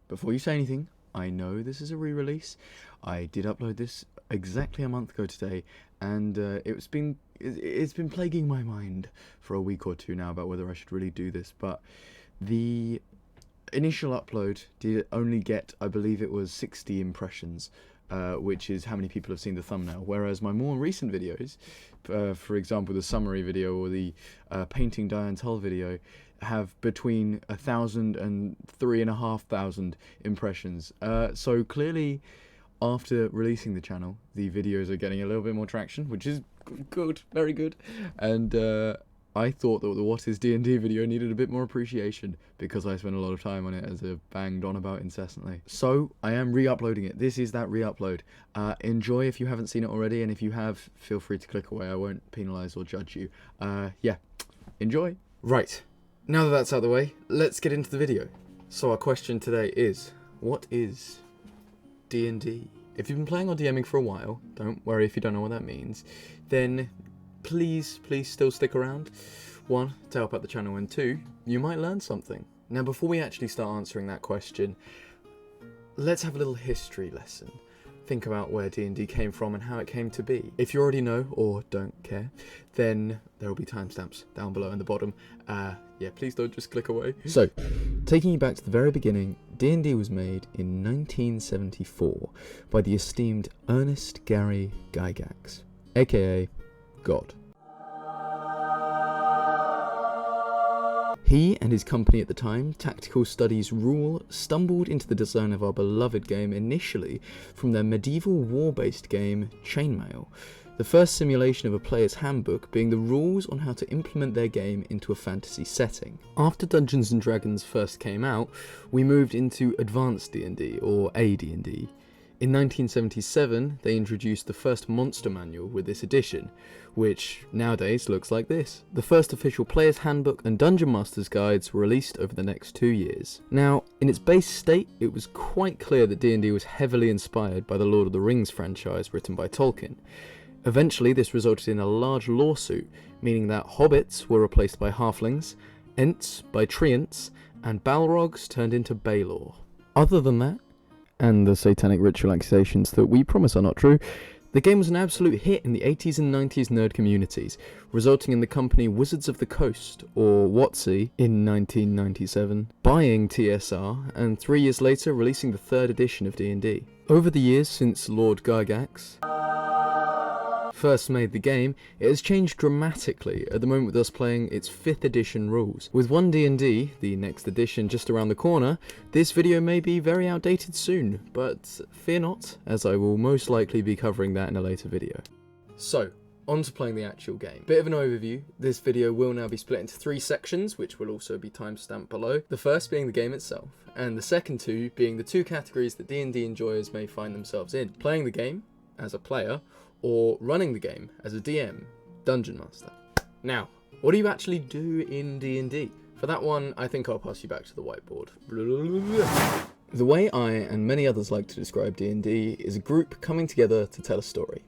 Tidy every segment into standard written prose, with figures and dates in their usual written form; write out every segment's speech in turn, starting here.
Before you say anything, I know this is a re-release. I did upload this exactly a month ago today, and it's been plaguing my mind for a week or two now about whether I should really do this. But the initial upload did only get, I believe it was 60 impressions, which is how many people have seen the thumbnail. Whereas my more recent videos, for example, the summary video or the painting Diane's Hull video, have between 1,000 and 3,500 impressions. So clearly, after releasing the channel, the videos are getting a little bit more traction, which is good, very good. And I thought that the What is D&D video needed a bit more appreciation because I spent a lot of time on it, as I've banged on about incessantly. So I am re-uploading it. This is that re-upload. Enjoy if you haven't seen it already, and if you have, feel free to click away. I won't penalise or judge you. Yeah, enjoy. Right, now that that's out of the way, let's get into the video. So our question today is, what is D&D? If you've been playing or DMing for a while, don't worry if you don't know what that means, then please still stick around. 1, to help out the channel, and 2, you might learn something. Now before we actually start answering that question, let's have a little history lesson. Think about where D&D came from and how it came to be. If you already know, or don't care, then there will be timestamps down below in the bottom. Yeah, please don't just click away. So, taking you back to the very beginning, D&D was made in 1974 by the esteemed Ernest Gary Gygax, aka God. He and his company at the time, Tactical Studies Rule, stumbled into the design of our beloved game initially from their medieval war-based game Chainmail, the first simulation of a player's handbook being the rules on how to implement their game into a fantasy setting. After Dungeons & Dragons first came out, we moved into Advanced D&D, or AD&D. In 1977, they introduced the first monster manual with this edition, which nowadays looks like this. The first official player's handbook and dungeon master's guides were released over the next 2 years. Now, in its base state, it was quite clear that D&D was heavily inspired by the Lord of the Rings franchise written by Tolkien. Eventually, this resulted in a large lawsuit, meaning that hobbits were replaced by halflings, ents by treants, and balrogs turned into Baelor. Other than that, and the satanic ritual accusations that we promise are not true, the game was an absolute hit in the 80s and 90s nerd communities, resulting in the company Wizards of the Coast, or WotC, in 1997, buying TSR, and 3 years later releasing the 3rd edition of D&D. Over the years since Lord Gygax first made the game, it has changed dramatically, at the moment with us playing its 5th edition rules. With 1D&D, the next edition, just around the corner, this video may be very outdated soon, but fear not, as I will most likely be covering that in a later video. So, on to playing the actual game. Bit of an overview, this video will now be split into 3 sections, which will also be timestamped below. The first being the game itself, and the second 2 being the 2 categories that D&D enjoyers may find themselves in: playing the game as a player, or running the game as a DM, Dungeon Master. Now, what do you actually do in D&D? For that one, I think I'll pass you back to the whiteboard. The way I and many others like to describe D&D is a group coming together to tell a story.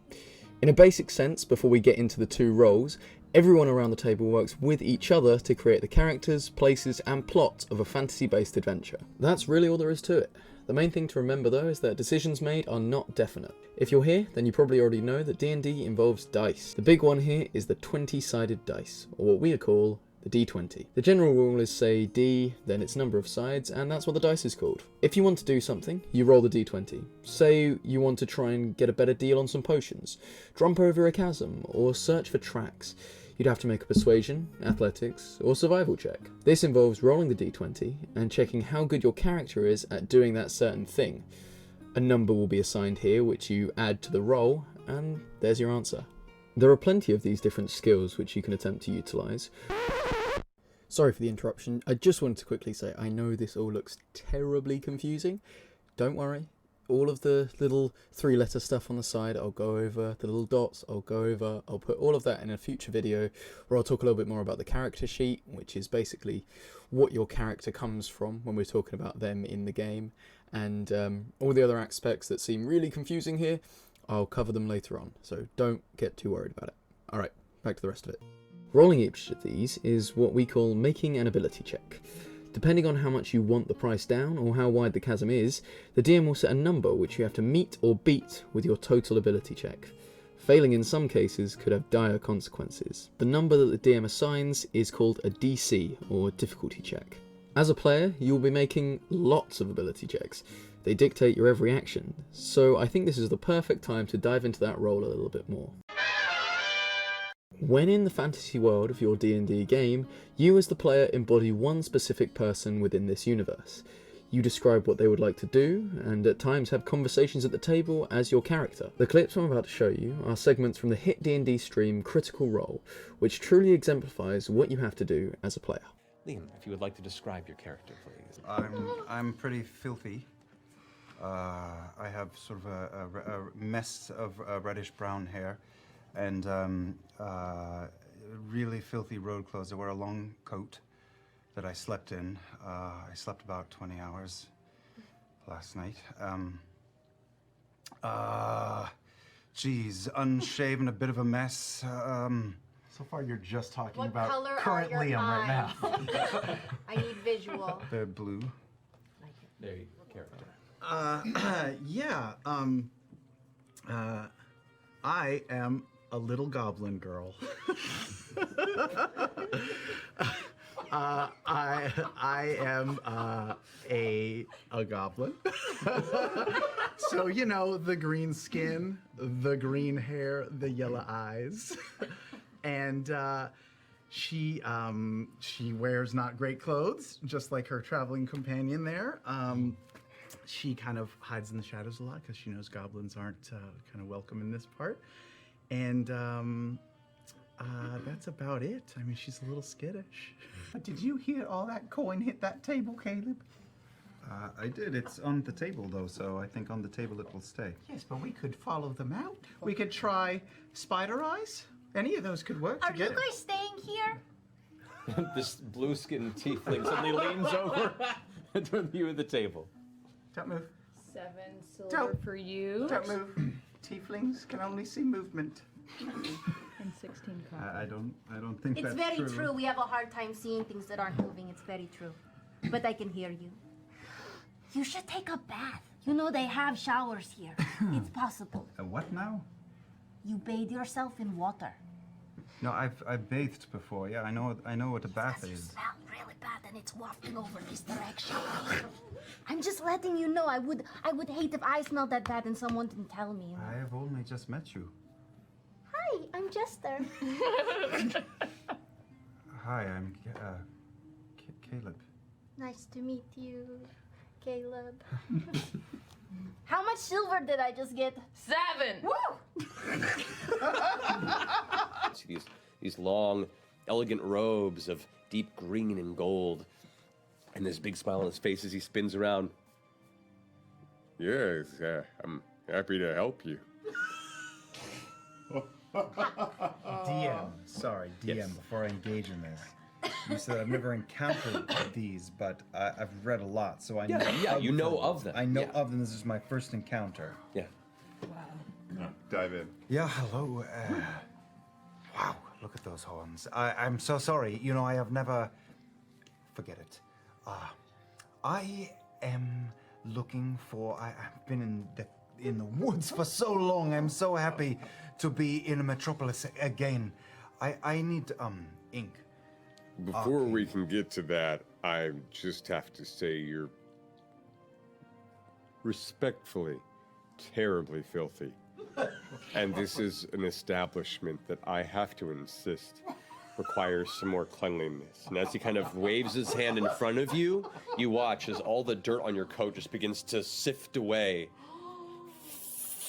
In a basic sense, before we get into the 2 roles, everyone around the table works with each other to create the characters, places, and plot of a fantasy-based adventure. That's really all there is to it. The main thing to remember though is that decisions made are not definite. If you're here, then you probably already know that D&D involves dice. The big one here is the 20-sided dice, or what we call the D20. The general rule is say D, then its number of sides, and that's what the dice is called. If you want to do something, you roll the D20. Say you want to try and get a better deal on some potions, jump over a chasm, or search for tracks. You'd have to make a persuasion, athletics, or survival check. This involves rolling the D20 and checking how good your character is at doing that certain thing. A number will be assigned here which you add to the roll, and there's your answer. There are plenty of these different skills which you can attempt to utilise. Sorry for the interruption, I just wanted to quickly say I know this all looks terribly confusing. Don't worry. All of the little 3-letter stuff on the side I'll go over, the little dots I'll go over, I'll put all of that in a future video where I'll talk a little bit more about the character sheet, which is basically what your character comes from when we're talking about them in the game, and all the other aspects that seem really confusing here, I'll cover them later on, so don't get too worried about it. Alright, back to the rest of it. Rolling each of these is what we call making an ability check. Depending on how much you want the price down or how wide the chasm is, the DM will set a number which you have to meet or beat with your total ability check. Failing in some cases could have dire consequences. The number that the DM assigns is called a DC, or difficulty check. As a player, you will be making lots of ability checks. They dictate your every action, so I think this is the perfect time to dive into that role a little bit more. When in the fantasy world of your D&D game, you as the player embody one specific person within this universe. You describe what they would like to do, and at times have conversations at the table as your character. The clips I'm about to show you are segments from the hit D&D stream Critical Role, which truly exemplifies what you have to do as a player. Liam, if you would like to describe your character, please. I'm pretty filthy. I have sort of a mess of reddish-brown hair, and really filthy road clothes. I wear a long coat that I slept in. I slept about 20 hours last night. Geez, unshaven, a bit of a mess. So far, you're just talking What about color current are your Liam right now. eyes? I need visual. They're blue. There you go, character. I am a little goblin girl. I am a goblin. So, you know, the green skin, the green hair, the yellow eyes. And she wears not great clothes, just like her traveling companion there. She kind of hides in the shadows a lot because she knows goblins aren't kind of welcome in this part. And that's about it. I mean, she's a little skittish. Did you hear all that coin hit that table, Caleb? I did. It's on the table, though, so I think on the table it will stay. Yes, but we could follow them out. We could try spider eyes. Any of those could work Are you together. guys staying here? This blue-skinned tiefling suddenly leans over to view at the table. Don't move. 7 silver Don't- for you. Don't move. Tieflings can only see movement. And 16 copper. I don't think It's that's very true. true. We have a hard time seeing things that aren't moving. It's very true. But I can hear you. You should take a bath. You know they have showers here. It's possible. What now? You bathe yourself in water. No, I've bathed before. Yeah, I know what a bath Because you is. smell really bad and it's wafting over this direction. I'm just letting you know. I would hate if I smelled that bad and someone didn't tell me. You know? I have only just met you. Hi, I'm Jester. Hi, I'm Caleb. Nice to meet you, Caleb. How much silver did I just get? 7! Woo! See these long, elegant robes of deep green and gold, and this big smile on his face as he spins around. Yes, I'm happy to help you. DM, sorry, DM, Yes. before I engage in this. You said I've never encountered these, but I've read a lot, so I know yeah, of you know them. of them. I know Yeah. of them. This is my first encounter. Yeah. Dive in. Yeah, hello. Wow, look at those horns. I'm so sorry. You know, I have never... Forget it. I am looking for... I've been in the woods for so long. I'm so happy to be in a metropolis again. I need, ink. Before we can get to that, I just have to say you're respectfully terribly filthy. And this is an establishment that I have to insist requires some more cleanliness. And as he kind of waves his hand in front of you, you watch as all the dirt on your coat just begins to sift away.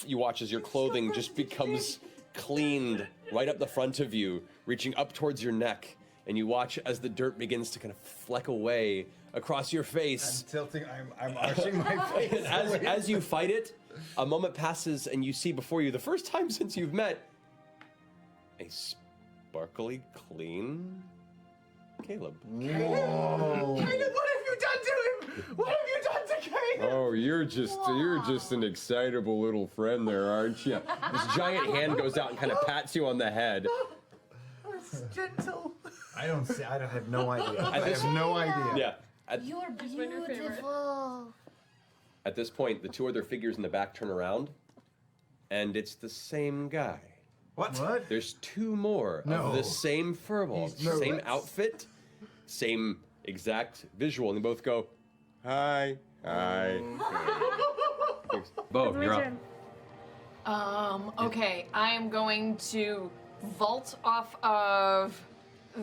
You watch as your clothing just becomes cleaned right up the front of you, reaching up towards your neck. And you watch as the dirt begins to kind of fleck away across your face. I'm tilting, I'm arching my face. As you fight it, a moment passes and you see before you, the first time since you've met, a sparkly, clean Caleb. Caleb, what have you done to him? What have you done to Caleb? Oh, you're just an excitable little friend there, aren't you? This giant hand goes out and kind of pats you on the head. It's gentle. I have no idea. I have no idea. Yeah. You're one your favorite? beautiful. At this point, the two other figures in the back turn around, and it's the same guy. What? There's two more of the same furball, same outfit, same exact visual, and they both go, hi, hi. Bo, you're up. Okay, I am going to vault off of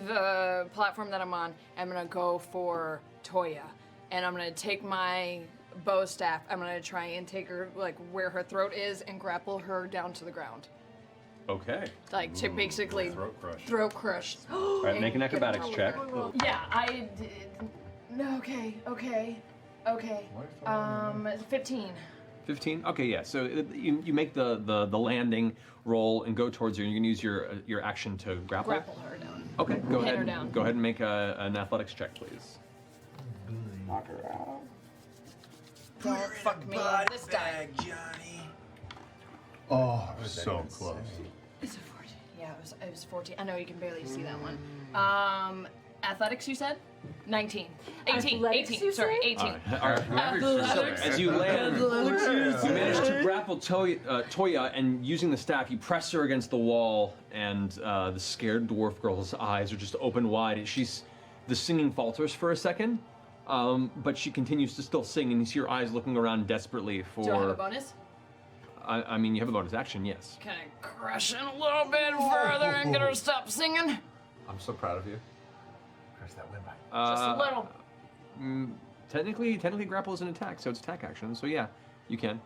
the platform that I'm on. I'm gonna go for Toya, and I'm gonna take my bow staff. I'm gonna try and take her like where her throat is and grapple her down to the ground. Okay. Like to basically throat crush. All right, make an acrobatics check. Yeah, I did. Okay. 15. 15. Okay, yeah. So you make the landing roll and go towards her. And you can use your action to grapple. Grapple her down. Okay, go Pin ahead. her down. Go ahead and make an athletics check, please. Don't fuck me this time. Oh, so close. Is it 14? Yeah, it was 14. I know you can barely see that one. Athletics, you said? 19. 18. Athletics, 18. you Sorry, say? 18. All right. As you land, you manage to grapple Toya, and using the staff, you press her against the wall, and the scared dwarf girl's eyes are just open wide. The singing falters for a second, but she continues to still sing, and you see her eyes looking around desperately for. Do I have a bonus? I mean, you have a bonus action, yes. Can I crush it a little bit further and get her to stop singing? I'm so proud of you. Press that win back. Just a little. Technically, grapple is an attack, so it's attack action. So yeah, you can.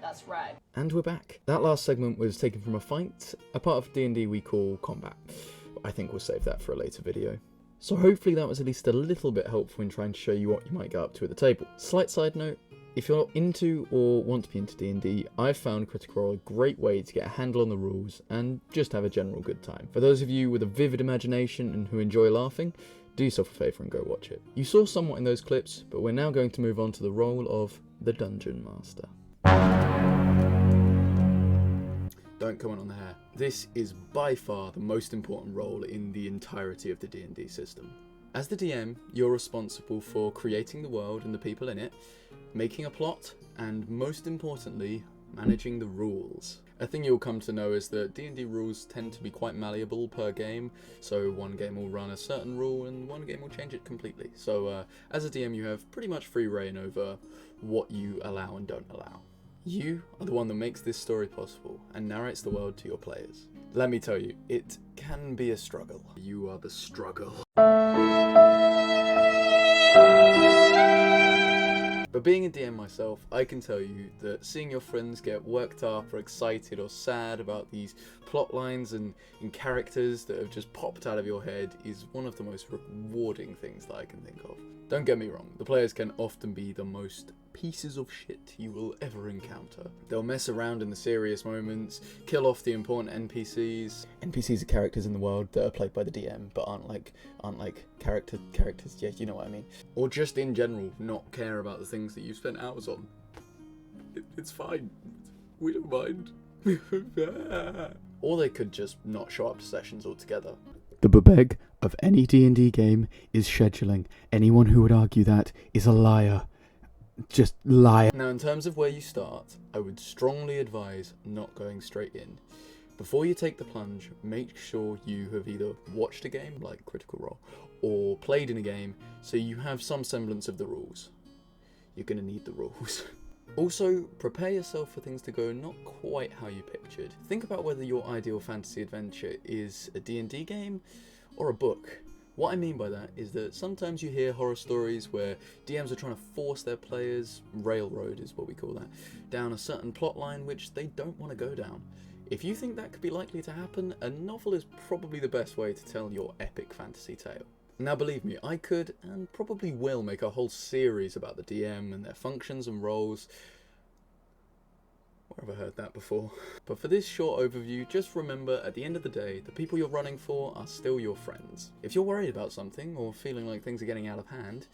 That's right. And we're back. That last segment was taken from a fight, a part of D&D we call combat. I think we'll save that for a later video. So hopefully that was at least a little bit helpful in trying to show you what you might get up to at the table. Slight side note, if you're into or want to be into D&D, I've found Critical Role a great way to get a handle on the rules and just have a general good time. For those of you with a vivid imagination and who enjoy laughing, do yourself a favour and go watch it. You saw somewhat in those clips, but we're now going to move on to the role of the Dungeon Master. Don't comment on the hair. This is by far the most important role in the entirety of the D&D system. As the DM, you're responsible for creating the world and the people in it, making a plot, and most importantly, managing the rules. A thing you'll come to know is that D&D rules tend to be quite malleable per game, so one game will run a certain rule and one game will change it completely. So as a DM you have pretty much free reign over what you allow and don't allow. You are the one that makes this story possible and narrates the world to your players. Let me tell you, it can be a struggle. You are the struggle. But being a DM myself, I can tell you that seeing your friends get worked up or excited or sad about these plot lines and characters that have just popped out of your head is one of the most rewarding things that I can think of. Don't get me wrong, the players can often be the most pieces of shit you will ever encounter. They'll mess around in the serious moments, kill off the important NPCs. NPCs are characters in the world that are played by the DM, but aren't like characters, yeah, you know what I mean. Or just in general, not care about the things that you've spent hours on. It's fine. We don't mind. Or they could just not show up to sessions altogether. The bebeg of any D&D game is scheduling. Anyone who would argue that is a liar. Just liar. Now, in terms of where you start, I would strongly advise not going straight in. Before you take the plunge, make sure you have either watched a game, like Critical Role, or played in a game, so you have some semblance of the rules. You're going to need the rules. Also, prepare yourself for things to go not quite how you pictured. Think about whether your ideal fantasy adventure is a D&D game or a book. What I mean by that is that sometimes you hear horror stories where DMs are trying to force their players, railroad is what we call that, down a certain plot line which they don't want to go down. If you think that could be likely to happen, a novel is probably the best way to tell your epic fantasy tale. Now believe me, I could and probably will make a whole series about the DM and their functions and roles. Where have I heard that before? But for this short overview, just remember at the end of the day, the people you're running for are still your friends. If you're worried about something or feeling like things are getting out of hand,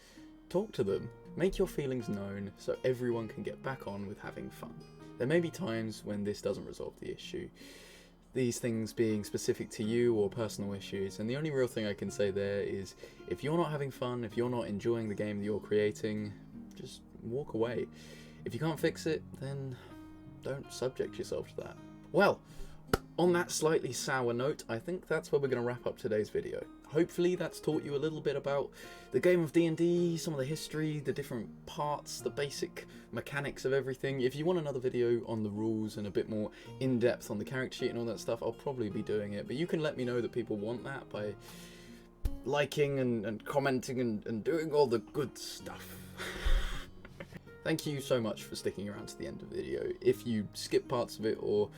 talk to them. Make your feelings known so everyone can get back on with having fun. There may be times when this doesn't resolve the issue. these things being specific to you or personal issues, and the only real thing I can say there is if you're not having fun, if you're not enjoying the game that you're creating, just walk away. If you can't fix it, then don't subject yourself to that. Well, on that slightly sour note, I think that's where we're going to wrap up today's video. Hopefully that's taught you a little bit about the game of D&D, some of the history, the different parts, the basic mechanics of everything. If you want another video on the rules and a bit more in-depth on the character sheet and all that stuff, I'll probably be doing it. But you can let me know that people want that by liking and commenting and doing all the good stuff. Thank you so much for sticking around to the end of the video. If you skip parts of it or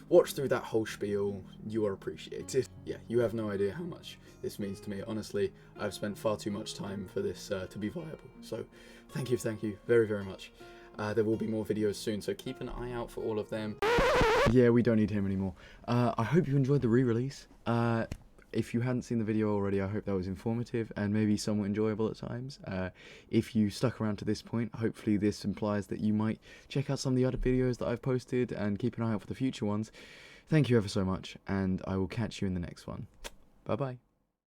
watch through that whole spiel, you are appreciated. Yeah, you have no idea how much this means to me. Honestly, I've spent far too much time for this to be viable. So thank you very, very much. There will be more videos soon, so keep an eye out for all of them. Yeah, we don't need him anymore. I hope you enjoyed the re-release. If you hadn't seen the video already, I hope that was informative and maybe somewhat enjoyable at times. If you stuck around to this point, hopefully this implies that you might check out some of the other videos that I've posted and keep an eye out for the future ones. Thank you ever so much, and I will catch you in the next one. Bye bye.